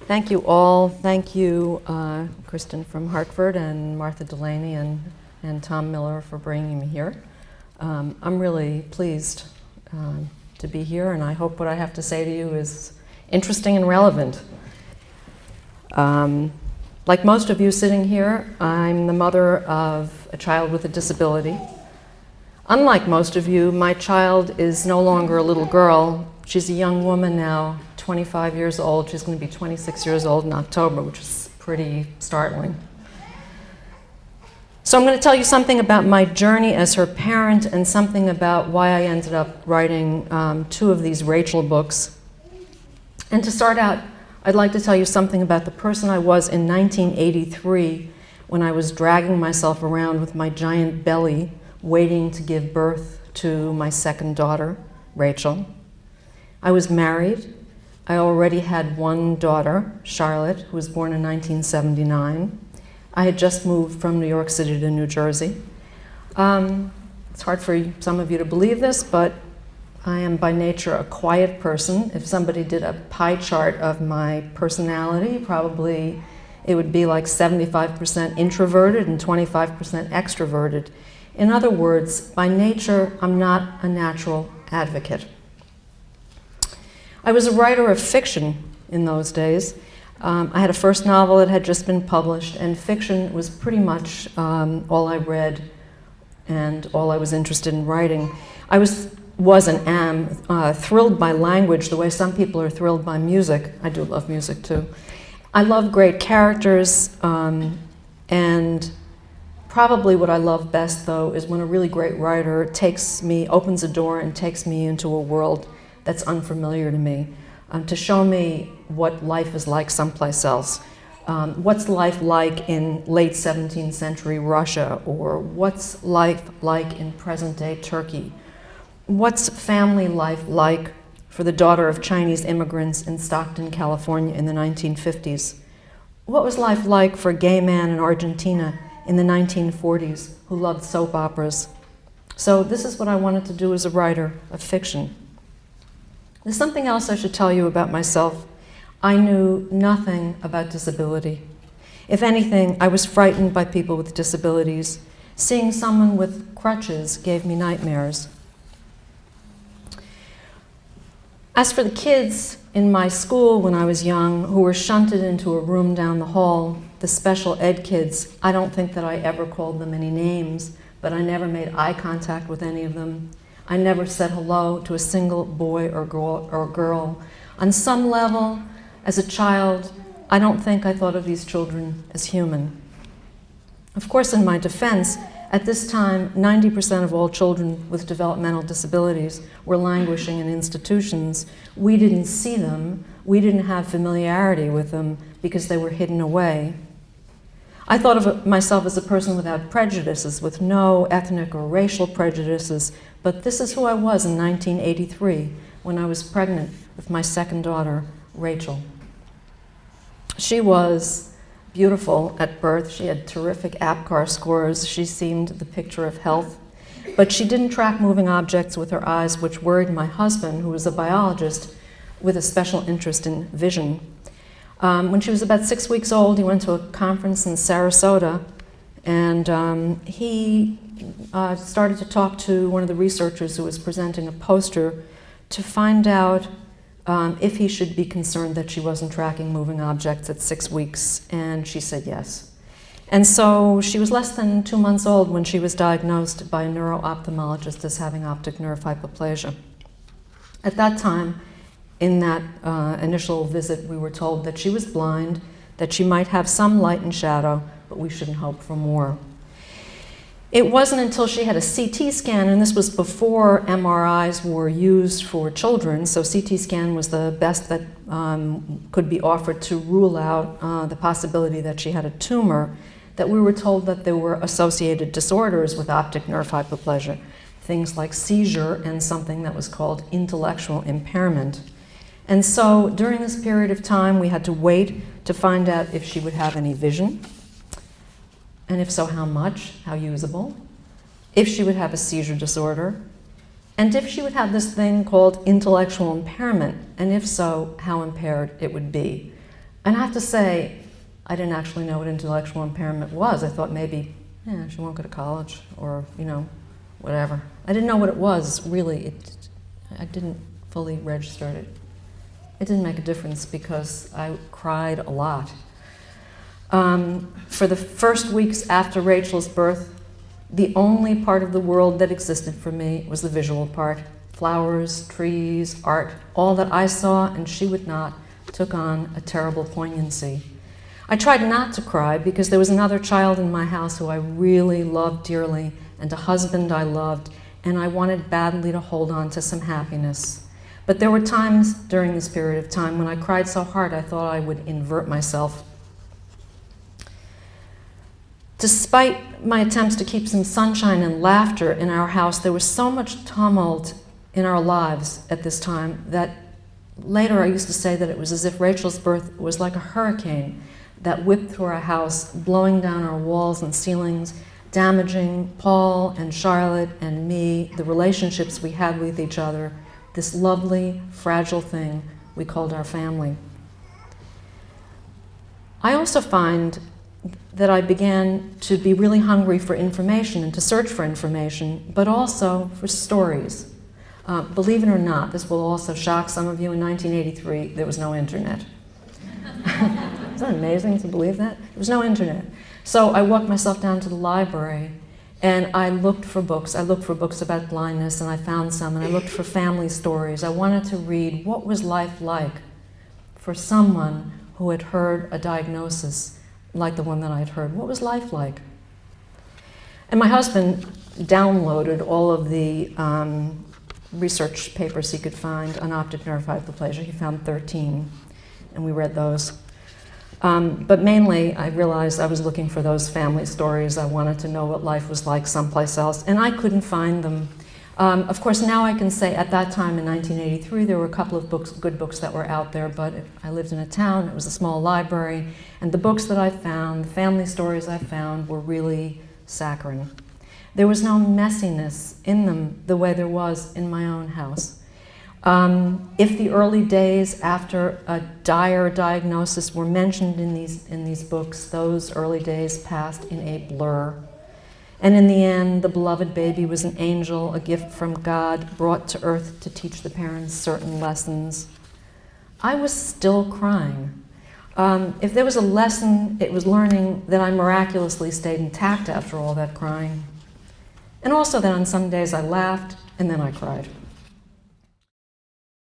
Thank you all. Thank you, Kristen from Hartford and Martha Delaney and Tom Miller for bringing me here. I'm really pleased to be here, and I hope what I have to say to you is interesting and relevant. Like most of you sitting here, I'm the mother of a child with a disability. Unlike most of you, my child is no longer a little girl. She's a young woman now, 25 years old. She's going to be 26 years old in October, which is pretty startling. So I'm going to tell you something about my journey as her parent and something about why I ended up writing two of these Rachel books. And to start out, I'd like to tell you something about the person I was in 1983 when I was dragging myself around with my giant belly, waiting to give birth to my second daughter, Rachel. I was married. I already had one daughter, Charlotte, who was born in 1979. I had just moved from New York City to New Jersey. It's hard for some of you to believe this, but I am by nature a quiet person. If somebody did a pie chart of my personality, probably it would be like 75% introverted and 25% extroverted. In other words, by nature, I'm not a natural advocate. I was a writer of fiction in those days. I had a first novel that had just been published, and fiction was pretty much all I read and all I was interested in writing. I was and am thrilled by language the way some people are thrilled by music. I do love music too. I love great characters, and probably what I love best, though, is when a really great writer opens a door and takes me into a world that's unfamiliar to me, to show me what life is like someplace else. What's life like in late 17th century Russia, or what's life like in present-day Turkey? What's family life like for the daughter of Chinese immigrants in Stockton, California in the 1950s? What was life like for a gay man in Argentina in the 1940s who loved soap operas? So this is what I wanted to do as a writer of fiction. There's something else I should tell you about myself. I knew nothing about disability. If anything, I was frightened by people with disabilities. Seeing someone with crutches gave me nightmares. As for the kids in my school when I was young who were shunted into a room down the hall, the special ed kids, I don't think that I ever called them any names, but I never made eye contact with any of them. I never said hello to a single boy or girl. On some level, as a child, I don't think I thought of these children as human. Of course, in my defense, at this time, 90% of all children with developmental disabilities were languishing in institutions. We didn't see them. We didn't have familiarity with them because they were hidden away. I thought of myself as a person without prejudices, with no ethnic or racial prejudices, but this is who I was in 1983 when I was pregnant with my second daughter, Rachel. She was beautiful at birth. She had terrific APGAR scores. She seemed the picture of health. But she didn't track moving objects with her eyes, which worried my husband, who was a biologist with a special interest in vision. When she was about 6 weeks old, he went to a conference in Sarasota, and he started to talk to one of the researchers who was presenting a poster to find out if he should be concerned that she wasn't tracking moving objects at 6 weeks, and she said yes. And so she was less than 2 months old when she was diagnosed by a neuro-ophthalmologist as having optic nerve hypoplasia. At that time, in that initial visit, we were told that she was blind, that she might have some light and shadow, but we shouldn't hope for more. It wasn't until she had a CT scan, and this was before MRIs were used for children, so CT scan was the best that could be offered to rule out the possibility that she had a tumor, that we were told that there were associated disorders with optic nerve hypoplasia, things like seizure and something that was called intellectual impairment. And so during this period of time, we had to wait to find out if she would have any vision, and if so, how much, how usable, if she would have a seizure disorder, and if she would have this thing called intellectual impairment, and if so, how impaired it would be. And I have to say, I didn't actually know what intellectual impairment was. I thought maybe, yeah, she won't go to college, or, you know, whatever. I didn't know what it was, really. I didn't fully register it. It didn't make a difference because I cried a lot. For the first weeks after Rachel's birth, the only part of the world that existed for me was the visual part. Flowers, trees, art, all that I saw and she would not, took on a terrible poignancy. I tried not to cry because there was another child in my house who I really loved dearly, and a husband I loved, and I wanted badly to hold on to some happiness. But there were times during this period of time when I cried so hard I thought I would invert myself. Despite my attempts to keep some sunshine and laughter in our house, there was so much tumult in our lives at this time that later I used to say that it was as if Rachel's birth was like a hurricane that whipped through our house, blowing down our walls and ceilings, damaging Paul and Charlotte and me, the relationships we had with each other, this lovely, fragile thing we called our family. I also find that I began to be really hungry for information and to search for information, but also for stories. Believe it or not, this will also shock some of you, in 1983 there was no internet. Isn't that amazing to believe that? There was no internet. So I walked myself down to the library and I looked for books. I looked for books about blindness and I found some, and I looked for family stories. I wanted to read what was life like for someone who had heard a diagnosis like the one that I'd heard. What was life like? And my husband downloaded all of the research papers he could find on optic nerve hypoplasia. He found 13, and we read those. But mainly, I realized I was looking for those family stories. I wanted to know what life was like someplace else, and I couldn't find them. Of course, now I can say at that time in 1983, there were a couple of books, good books that were out there, but I lived in a town, it was a small library, and the books that I found, the family stories I found, were really saccharine. There was no messiness in them the way there was in my own house. If the early days after a dire diagnosis were mentioned in these books, those early days passed in a blur. And in the end, the beloved baby was an angel, a gift from God, brought to earth to teach the parents certain lessons. I was still crying. If there was a lesson, it was learning that I miraculously stayed intact after all that crying. And also that on some days I laughed and then I cried.